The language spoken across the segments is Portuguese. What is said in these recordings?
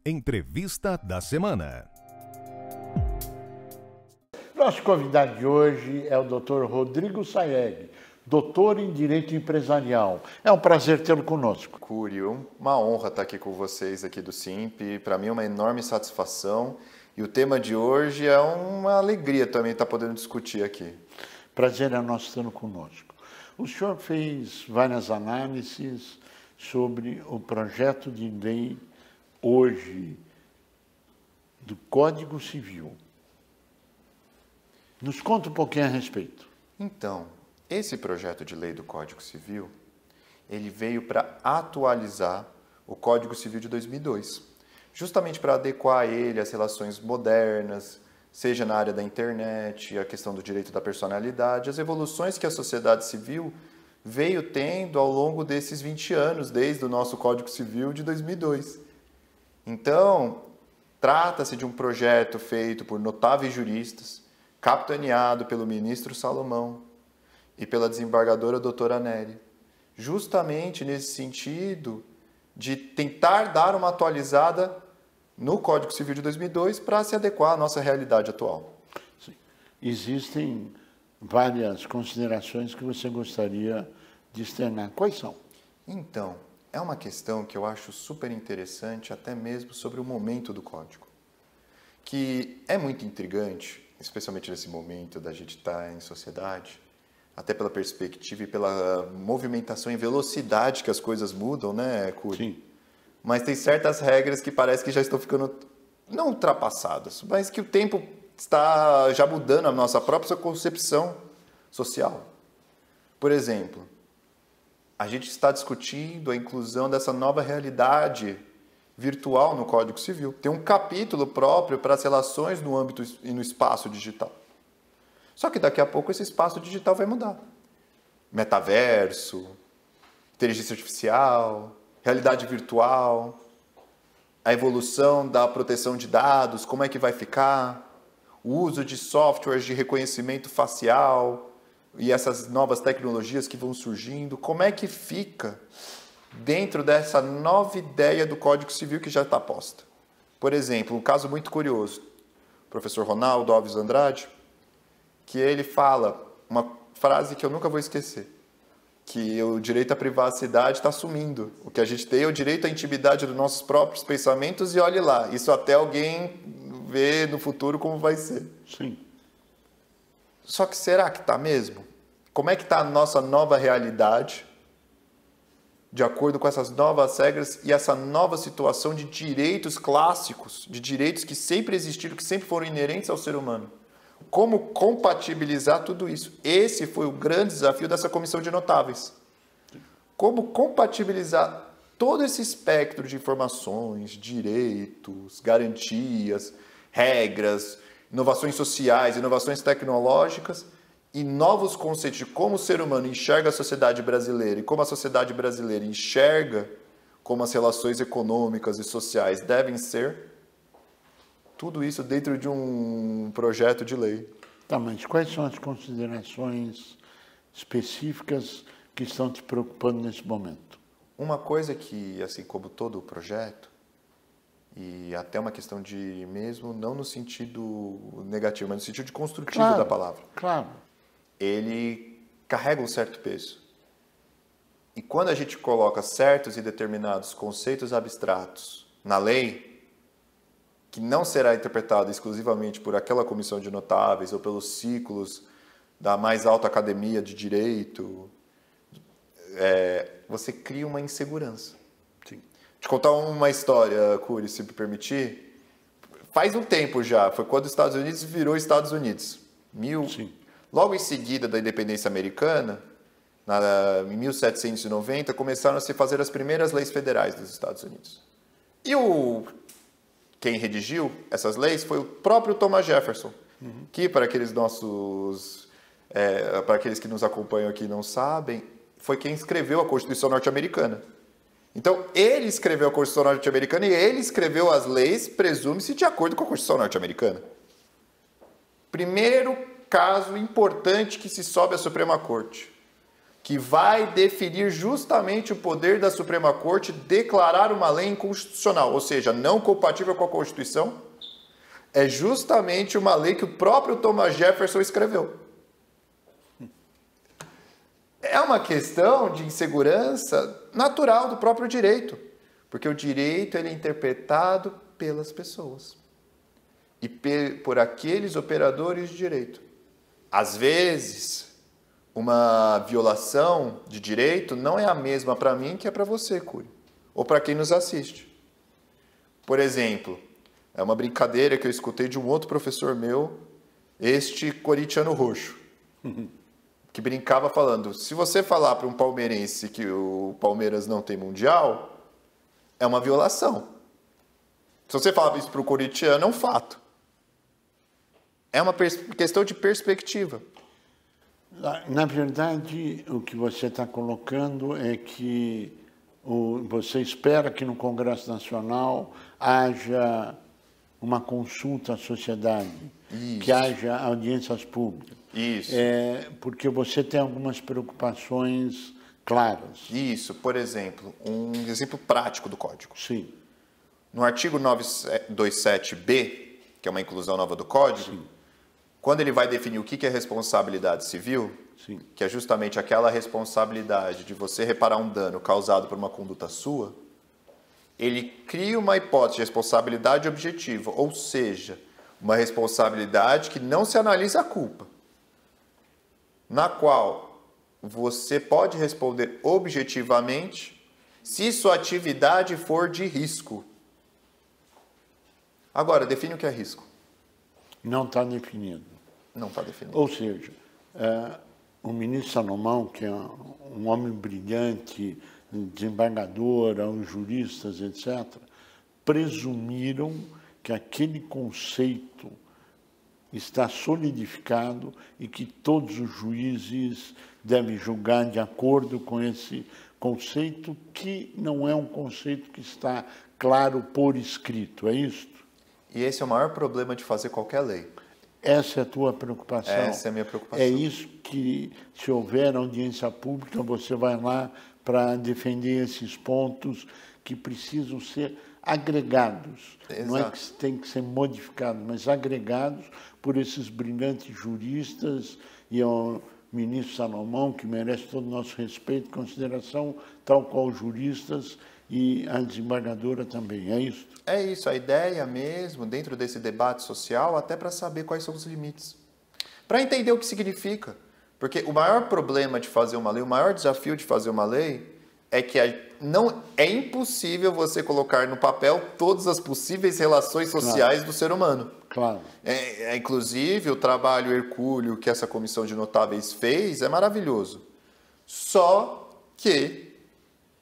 Entrevista da semana. Nosso convidado de hoje é o Dr. Rodrigo Sayegh, doutor em Direito Empresarial. É um prazer tê-lo conosco. Cury, uma honra estar aqui com vocês aqui do SIMP. Para mim é uma enorme satisfação. E o tema de hoje é uma alegria também estar podendo discutir aqui. Prazer é nosso tê-lo conosco. O senhor fez várias análises sobre o projeto de lei hoje do Código Civil. Nos conta um pouquinho a respeito. Então, esse projeto de lei do Código Civil, ele veio para atualizar o Código Civil de 2002, justamente para adequar ele às relações modernas, seja na área da internet, a questão do direito da personalidade, as evoluções que a sociedade civil veio tendo ao longo desses 20 anos, desde o nosso Código Civil de 2002. Então, trata-se de um projeto feito por notáveis juristas, capitaneado pelo ministro Salomão e pela desembargadora doutora Nery, justamente nesse sentido de tentar dar uma atualizada no Código Civil de 2002 para se adequar à nossa realidade atual. Sim. Existem várias considerações que você gostaria de externar. Quais são? Então, é uma questão que eu acho super interessante, até mesmo sobre o momento do Código, que é muito intrigante, especialmente nesse momento da gente estar em sociedade, até pela perspectiva e pela movimentação e velocidade que as coisas mudam, né, Cury? Sim. Mas tem certas regras que parece que já estão ficando, não ultrapassadas, mas que o tempo está já mudando a nossa própria concepção social. Por exemplo, a gente está discutindo a inclusão dessa nova realidade virtual no Código Civil. Tem um capítulo próprio para as relações no âmbito e no espaço digital. Só que daqui a pouco esse espaço digital vai mudar. Metaverso, inteligência artificial, realidade virtual, a evolução da proteção de dados, como é que vai ficar, o uso de softwares de reconhecimento facial e essas novas tecnologias que vão surgindo, como é que fica dentro dessa nova ideia do Código Civil que já está posta. Por exemplo, um caso muito curioso, o professor Ronaldo Alves Andrade, que ele fala uma frase que eu nunca vou esquecer, que o direito à privacidade está sumindo. O que a gente tem é o direito à intimidade dos nossos próprios pensamentos e olhe lá, isso até alguém ver no futuro como vai ser. Sim. Só que será que está mesmo? Como é que está a nossa nova realidade, de acordo com essas novas regras e essa nova situação de direitos clássicos, de direitos que sempre existiram, que sempre foram inerentes ao ser humano? Como compatibilizar tudo isso? Esse foi o grande desafio dessa comissão de notáveis. Como compatibilizar todo esse espectro de informações, direitos, garantias, regras, inovações sociais, inovações tecnológicas e novos conceitos de como o ser humano enxerga a sociedade brasileira e como a sociedade brasileira enxerga como as relações econômicas e sociais devem ser, tudo isso dentro de um projeto de lei. Tá, mas quais são as considerações específicas que estão te preocupando nesse momento? Uma coisa que, assim como todo o projeto, e até uma questão de mesmo, não no sentido negativo, mas no sentido de construtivo da palavra. Claro. Ele carrega um certo peso. E quando a gente coloca certos e determinados conceitos abstratos na lei, que não será interpretado exclusivamente por aquela comissão de notáveis ou pelos ciclos da mais alta academia de direito, você cria uma insegurança. Sim. Te contar uma história, Cury, se me permitir. Faz um tempo já, foi quando os Estados Unidos virou Estados Unidos. Sim. Logo em seguida da independência americana, em 1790, começaram a se fazer as primeiras leis federais dos Estados Unidos. E quem redigiu essas leis foi o próprio Thomas Jefferson, que para aqueles para aqueles que nos acompanham aqui e não sabem, foi quem escreveu a Constituição norte-americana. Então, ele escreveu a Constituição norte-americana e ele escreveu as leis, presume-se, de acordo com a Constituição norte-americana. Primeiro caso importante que se sobe à Suprema Corte. que vai definir justamente o poder da Suprema Corte declarar uma lei inconstitucional, ou seja, não compatível com a Constituição, é justamente uma lei que o próprio Thomas Jefferson escreveu. É uma questão de insegurança natural do próprio direito, porque o direito ele é interpretado pelas pessoas e por aqueles operadores de direito. Às vezes, uma violação de direito não é a mesma para mim que é para você, Cury, ou para quem nos assiste. Por exemplo, é uma brincadeira que eu escutei de um outro professor meu, este corintiano roxo, que brincava falando, se você falar para um palmeirense que o Palmeiras não tem mundial, é uma violação. Se você falar isso para o corintiano, é um fato. É uma questão de perspectiva. Na verdade, o que você está colocando é que você espera que no Congresso Nacional haja uma consulta à sociedade, Isso. que haja audiências públicas. Isso. Porque você tem algumas preocupações claras. Isso, por exemplo, um exemplo prático do Código. Sim. No artigo 927B, que é uma inclusão nova do Código, Sim. quando ele vai definir o que é responsabilidade civil, Sim. que é justamente aquela responsabilidade de você reparar um dano causado por uma conduta sua, ele cria uma hipótese de responsabilidade objetiva, ou seja, uma responsabilidade que não se analisa a culpa, na qual você pode responder objetivamente se sua atividade for de risco. Agora, define o que é risco. Não está definido. Não está definido. Ou seja, o ministro Salomão, que é um homem brilhante, desembargador, aos juristas, etc., presumiram que aquele conceito está solidificado e que todos os juízes devem julgar de acordo com esse conceito, que não é um conceito que está claro por escrito, é isto? E esse é o maior problema de fazer qualquer lei. Essa é a tua preocupação? Essa é a minha preocupação. É isso que, se houver audiência pública, você vai lá para defender esses pontos que precisam ser agregados. Exato. Não é que tem que ser modificados, mas agregados por esses brilhantes juristas e ao ministro Salomão, que merece todo o nosso respeito e consideração, tal qual juristas, e a desembargadora também. É isso? É isso, a ideia mesmo, dentro desse debate social, até para saber quais são os limites. Para entender o que significa. Porque o maior problema de fazer uma lei, o maior desafio de fazer uma lei, é que não é impossível você colocar no papel todas as possíveis relações sociais do ser humano. Claro. Inclusive, o trabalho hercúleo que essa comissão de notáveis fez é maravilhoso. Só que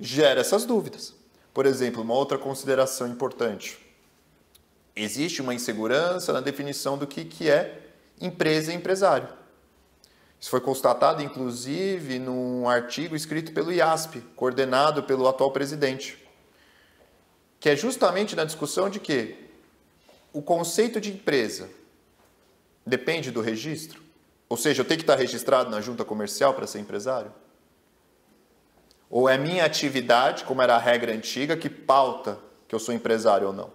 gera essas dúvidas. Por exemplo, uma outra consideração importante. Existe uma insegurança na definição do que é empresa e empresário. Isso foi constatado, inclusive, num artigo escrito pelo IASP, coordenado pelo atual presidente, que é justamente na discussão de que o conceito de empresa depende do registro, ou seja, eu tenho que estar registrado na junta comercial para ser empresário? Ou é minha atividade, como era a regra antiga, que pauta que eu sou empresário ou não?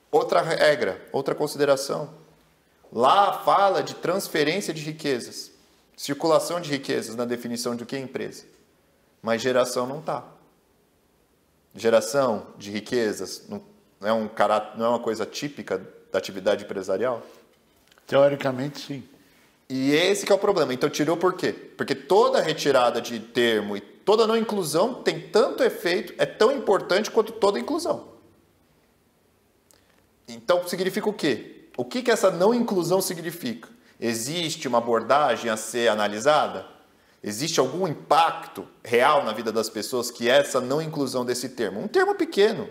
Outra regra, outra consideração. Lá fala de transferência de riquezas, circulação de riquezas na definição de o que é empresa. Mas geração não está. Geração de riquezas não é uma coisa típica da atividade empresarial? Teoricamente, sim. E esse que é o problema. Então tirou por quê? Porque toda retirada de termo e toda não inclusão tem tanto efeito, é tão importante quanto toda inclusão. Então significa o quê? O que essa não inclusão significa? Existe uma abordagem a ser analisada? Existe algum impacto real na vida das pessoas que essa não inclusão desse termo? Um termo pequeno.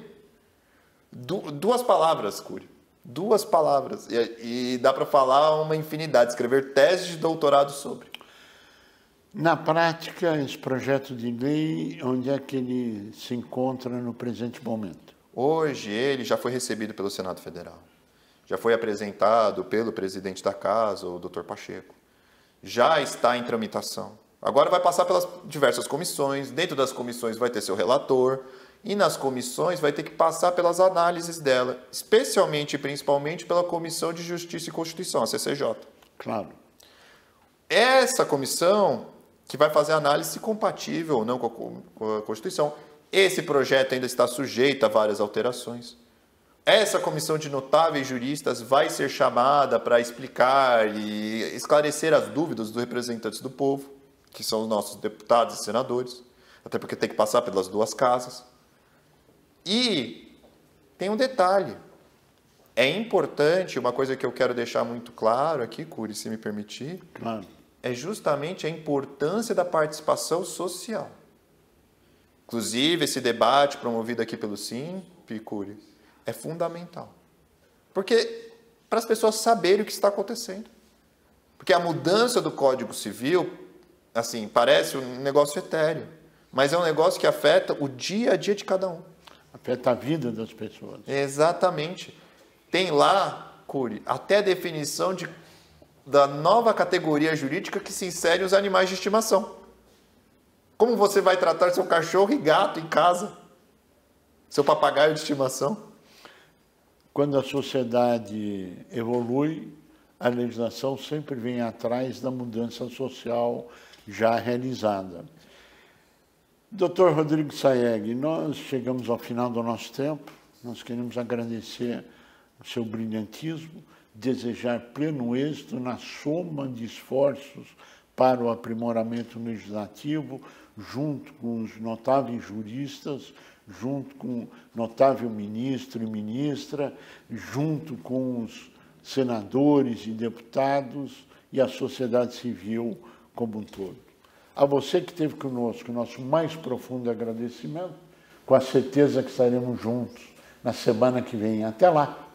Duas palavras, Cury. 2 palavras. E dá para falar uma infinidade, escrever tese de doutorado sobre. Na prática, esse projeto de lei, onde é que ele se encontra no presente momento? Hoje, ele já foi recebido pelo Senado Federal. Já foi apresentado pelo presidente da Casa, o Dr. Pacheco. Já está em tramitação. Agora vai passar pelas diversas comissões, dentro das comissões vai ter seu relator, e nas comissões vai ter que passar pelas análises dela, especialmente e principalmente pela Comissão de Justiça e Constituição, a CCJ. Claro. Essa comissão que vai fazer análise compatível ou não com a Constituição. Esse projeto ainda está sujeito a várias alterações. Essa comissão de notáveis juristas vai ser chamada para explicar e esclarecer as dúvidas dos representantes do povo, que são os nossos deputados e senadores, até porque tem que passar pelas duas casas. E tem um detalhe. É importante, uma coisa que eu quero deixar muito claro aqui, Cury, se me permitir, Claro. é justamente a importância da participação social. Inclusive, esse debate promovido aqui pelo SIMP, Cury, é fundamental. Porque para as pessoas saberem o que está acontecendo. Porque a mudança do Código Civil, assim, parece um negócio etéreo, mas é um negócio que afeta o dia a dia de cada um. Afeta a vida das pessoas. Exatamente. Tem lá, Cury, até a definição da nova categoria jurídica que se insere os animais de estimação. Como você vai tratar seu cachorro e gato em casa? Seu papagaio de estimação? Quando a sociedade evolui, a legislação sempre vem atrás da mudança social já realizada. Dr. Rodrigo Sayegh, nós chegamos ao final do nosso tempo. Nós queremos agradecer o seu brilhantismo, desejar pleno êxito na soma de esforços para o aprimoramento legislativo, junto com os notáveis juristas, junto com o notável ministro e ministra, junto com os senadores e deputados e a sociedade civil como um todo. A você que esteve conosco, nosso mais profundo agradecimento, com a certeza que estaremos juntos na semana que vem. Até lá!